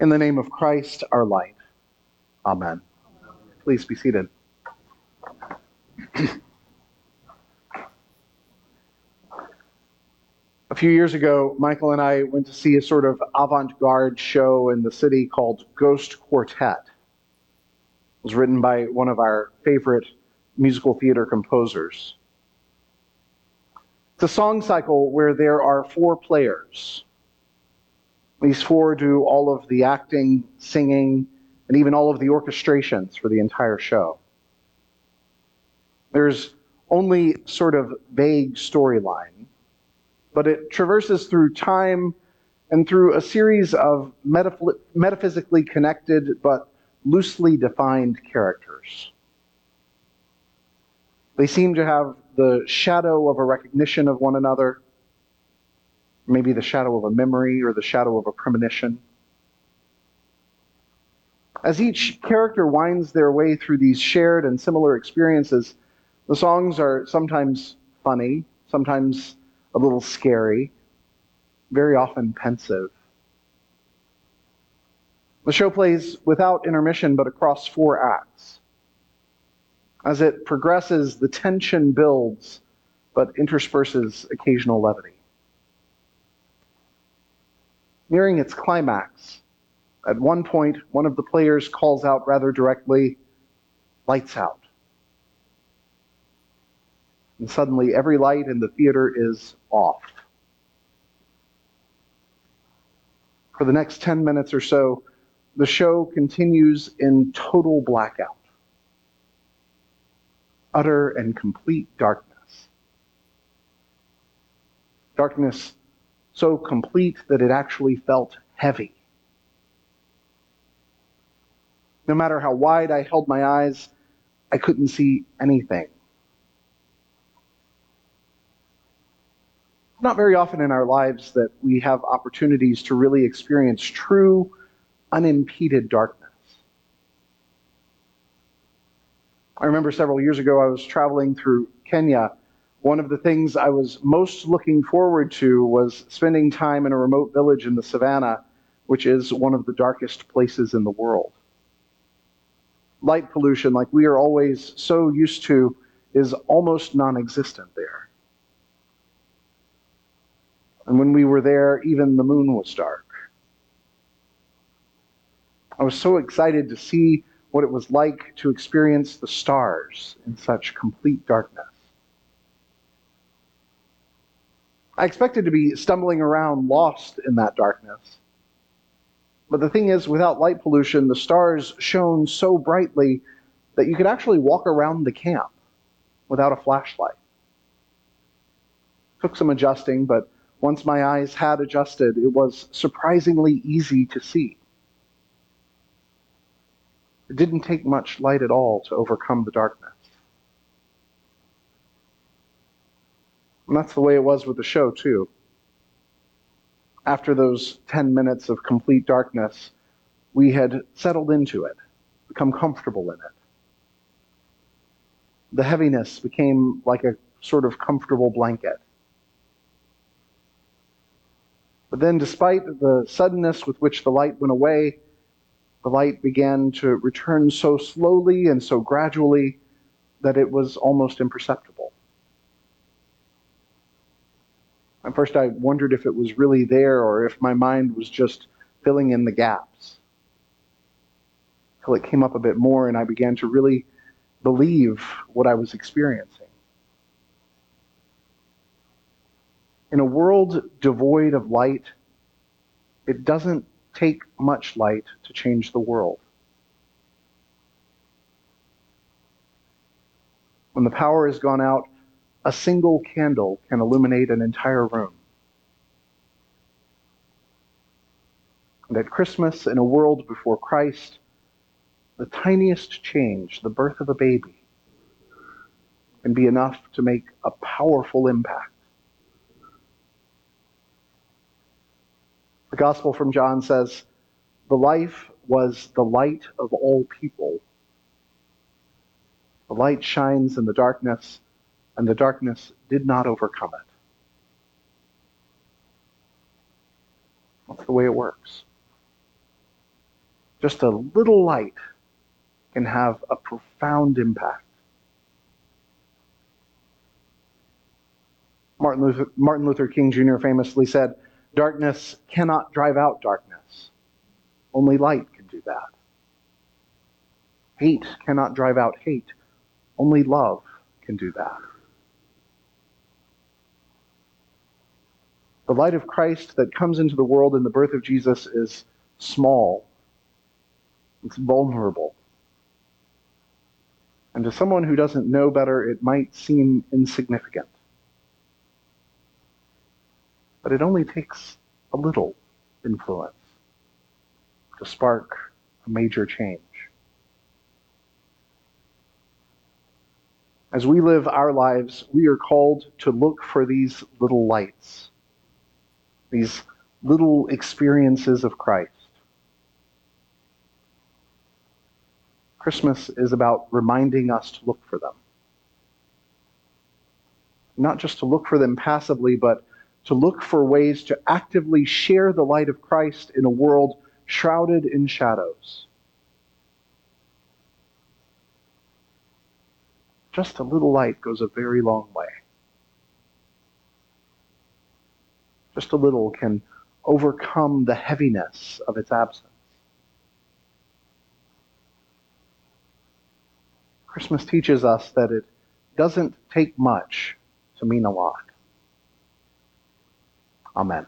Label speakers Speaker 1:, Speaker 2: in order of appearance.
Speaker 1: In the name of Christ, our light. Amen. Please be seated. A few years ago, Michael and I went to see a sort of avant-garde show in the city called Ghost Quartet. It was written by one of our favorite musical theater composers. It's a song cycle where there are 4 players. These 4 do all of the acting, singing, and even all of the orchestrations for the entire show. There's only sort of vague storyline, but it traverses through time and through a series of metaphysically connected but loosely defined characters. They seem to have the shadow of a recognition of one another, maybe the shadow of a memory or the shadow of a premonition. As each character winds their way through these shared and similar experiences, the songs are sometimes funny, sometimes a little scary, very often pensive. The show plays without intermission but across 4 acts. As it progresses, the tension builds but intersperses occasional levity. Nearing its climax, at one point, one of the players calls out rather directly, "Lights out." And suddenly every light in the theater is off. For the next 10 minutes or so, the show continues in total blackout. Utter and complete darkness. Darkness so complete that it actually felt heavy. No matter how wide I held my eyes, I couldn't see anything. Not very often in our lives that we have opportunities to really experience true, unimpeded darkness. I remember several years ago I was traveling through Kenya. One of the things I was most looking forward to was spending time in a remote village in the savannah, which is one of the darkest places in the world. Light pollution, like we are always so used to, is almost non-existent there. And when we were there, even the moon was dark. I was so excited to see what it was like to experience the stars in such complete darkness. I expected to be stumbling around lost in that darkness. But the thing is, without light pollution, the stars shone so brightly that you could actually walk around the camp without a flashlight. It took some adjusting, but once my eyes had adjusted, it was surprisingly easy to see. It didn't take much light at all to overcome the darkness. And that's the way it was with the show, too. After those 10 minutes of complete darkness, we had settled into it, become comfortable in it. The heaviness became like a sort of comfortable blanket. But then, despite the suddenness with which the light went away, the light began to return so slowly and so gradually that it was almost imperceptible. At first I wondered if it was really there or if my mind was just filling in the gaps. Till it came up a bit more and I began to really believe what I was experiencing. In a world devoid of light, it doesn't take much light to change the world. When the power has gone out, a single candle can illuminate an entire room. And at Christmas, in a world before Christ, the tiniest change, the birth of a baby, can be enough to make a powerful impact. The Gospel from John says, "The life was the light of all people. The light shines in the darkness, and the darkness did not overcome it." That's the way it works. Just a little light can have a profound impact. Martin Luther King Jr. famously said, "Darkness cannot drive out darkness. Only light can do that. Hate cannot drive out hate. Only love can do that." The light of Christ that comes into the world in the birth of Jesus is small. It's vulnerable. And to someone who doesn't know better, it might seem insignificant. But it only takes a little influence to spark a major change. As we live our lives, we are called to look for these little lights, these little experiences of Christ. Christmas is about reminding us to look for them. Not just to look for them passively, but to look for ways to actively share the light of Christ in a world shrouded in shadows. Just a little light goes a very long way. Just a little can overcome the heaviness of its absence. Christmas teaches us that it doesn't take much to mean a lot. Amen.